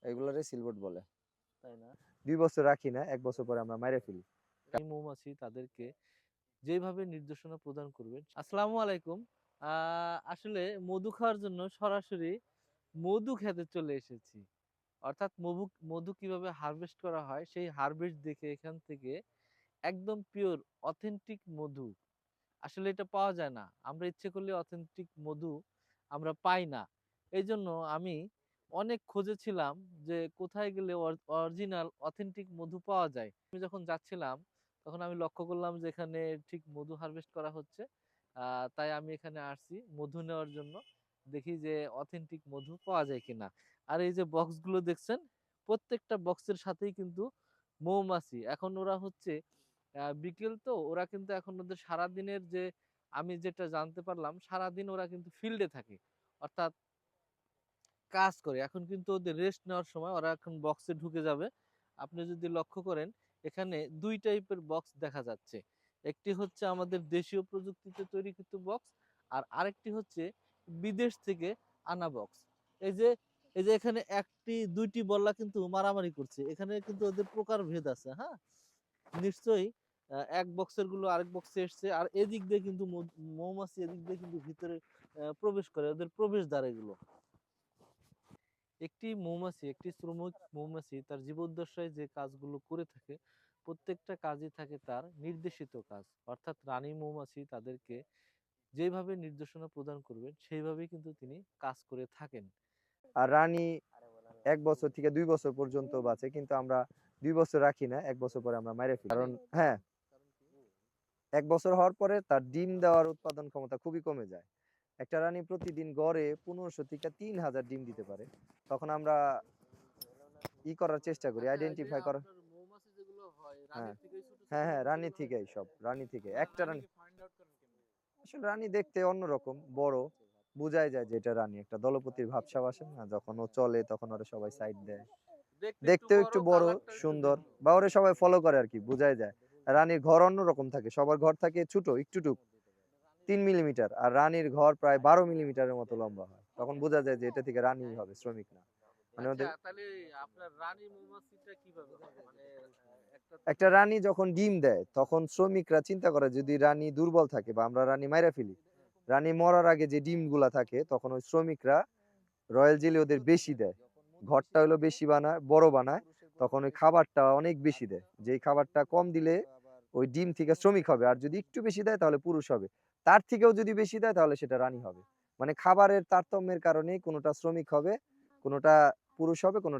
এগুলারে সিলবোর্ড বলে। তাই না? ২ বছর রাখি না, ১ বছর পরে আমরা মাইরে ফেলি। এই মৌমাছি তাদেরকে যেভাবে নির্দেশনা প্রদান করবেন। আসসালামু আলাইকুম। আসলে মধু খাওয়ার জন্য সরাসরি মধু খেতে চলে এসেছি। অর্থাৎ মধু কিভাবে হারভেস্ট করা হয় সেই হারভেস্ট দেখে এখান থেকে একদম পিওর অথেন্টিক মধু। আসলে এটা পাওয়া যায় না। আমরা ইচ্ছে করলে অথেন্টিক মধু আমরা পাই না। এইজন্য আমি অনেক খুঁজেছিলাম যে কোথায় গেলে অরিজিনাল অথেন্টিক মধু পাওয়া যায়। আমি যখন যাচ্ছিলাম তখন আমি লক্ষ্য করলাম যে এখানে ঠিক মধু হারভেস্ট করা হচ্ছে। তাই আমি এখানে আসছি মধু নেওয়ার জন্য। দেখি যে অথেন্টিক মধু পাওয়া যায় কিনা। আর এই যে বক্সগুলো দেখছেন, প্রত্যেকটা বক্সের সাথেই কিন্তু মৌমাছি। এখন ওরা হচ্ছে বিকেল তো ওরা কিন্তু এখন ওদের সারাদিনের যে আমি যেটা জানতে পারলাম সারাদিন ওরা কিন্তু ফিল্ডে থাকে, অর্থাৎ কাজ করে। এখন কিন্তু ওদের রেস্ট নেওয়ার সময় ওরা এখন বক্সে ঢুকে যাবে। আপনি যদি লক্ষ্য করেন এখানে দুই টাইপের বক্স দেখা যাচ্ছে। একটি হচ্ছে আমাদের দেশীয় প্রযুক্তিতে তৈরিকৃত বক্স, আর আরেকটি হচ্ছে বিদেশ থেকে আনা বক্স। এই যে এই যে এখানে একটি দুইটি বল্লা কিন্তু মারামারি করছে, এখানে কিন্তু ওদের প্রকার ভেদ আছে। হ্যাঁ, নিশ্চয়ই এক বক্সের গুলো আরেক বক্সে এসছে, আর এদিক দিয়ে কিন্তু মৌমাছি এদিক দিয়ে কিন্তু ভিতরে প্রবেশ করে, ওদের প্রবেশদ্বার এগুলো। একটি শ্রমিক মৌমাছি তার জীবদ্দশায় যে কাজগুলো করে থাকে প্রত্যেকটা কাজই থাকে তার নির্দেশিত কাজ। অর্থাৎ রানী মৌমাছি তাদেরকে যেভাবে নির্দেশনা প্রদান করবেন সেইভাবেই কিন্তু তিনি কাজ করে থাকেন। আর রানী ১ বছর থেকে ২ বছর পর্যন্ত বাঁচে। কিন্তু আমরা ২ বছর রাখি না, ১ বছর পরে আমরা মাইরে ফেলি। কারণ হ্যাঁ, ১ বছর হওয়ার পরে তার ডিম দেওয়ার উৎপাদন ক্ষমতা খুবই কমে যায়। একটা রানী প্রতিদিন গড়ে ১৫০০ থেকে ৩০০০ ডিম দিতে পারে। তখন আমরা করার চেষ্টা করি, আচ্ছা, এই যে আইডেন্টিফাই করার। আপনার মৌমাছি যেগুলো হয় হ্যাঁ, রানীর থেকেই ছোট ছোট হ্যাঁ, হ্যাঁ, মৌমাছি রানী গুলো হয়। থেকেই সব, রানী থেকে। একটা রানী রানীকে ফাইন্ড আউট করেন কেমনে? আসলে রানী দেখতে অন্যরকম, বড়। বুঝাই যায় যে এটা রানী। একটা দলপতির ভাবসাব আসে না? যখন ও চলে তখন ওরে সবাই সাইড দেয়। দেখতে একটু দেখতেও বড়, একটু বড়, কালারটা একটু সুন্দর, ভিন্ন। বা ওরে সবাই ফলো করে আরকি, বুঝাই যায়। রানীর ঘর অন্যরকম থাকে। সবার ঘর থাকে ছোট, একটুটুক, ৩ মিলিমিটার। আর রানীর ঘর প্রায় ১২ মিলিমিটারের মতো লম্বা হয়। তখন বোঝা যায় যে এটা থেকে রানীই হবে, শ্রমিক না। মানে আচ্ছা, ওদের তাহলে আপনার রানী মৌমাছিটা কিভাবে হয়? মানে একটা তো একটা রানী যখন ডিম দেয় তখন শ্রমিকরা চিন্তা করে যদি রানী দুর্বল থাকে বা আমরা রানী মাইরা ফেলি, রানী মরার আগে যে ডিমগুলা থাকে তখন ওই শ্রমিকরা রয়্যাল জেলি ওদের বেশি দেয়। ঘরটা হলো বেশি বানায়, বড় বানায়। তখন ওই খাবারটা অনেক বেশি দেয়। যেই খাবারটা কম দিলে ওই ডিম থেকে শ্রমিক হবে। আর যদি একটু বেশি দেয় তাহলে পুরুষ হবে। তার থেকেও যদি বেশি দেয় তাহলে সেটা রানী হবে। মানে খাবারের তারতম্যের কারণেই কোনটা শ্রমিক হবে, কোনটা পুরুষ হবে, কোনটা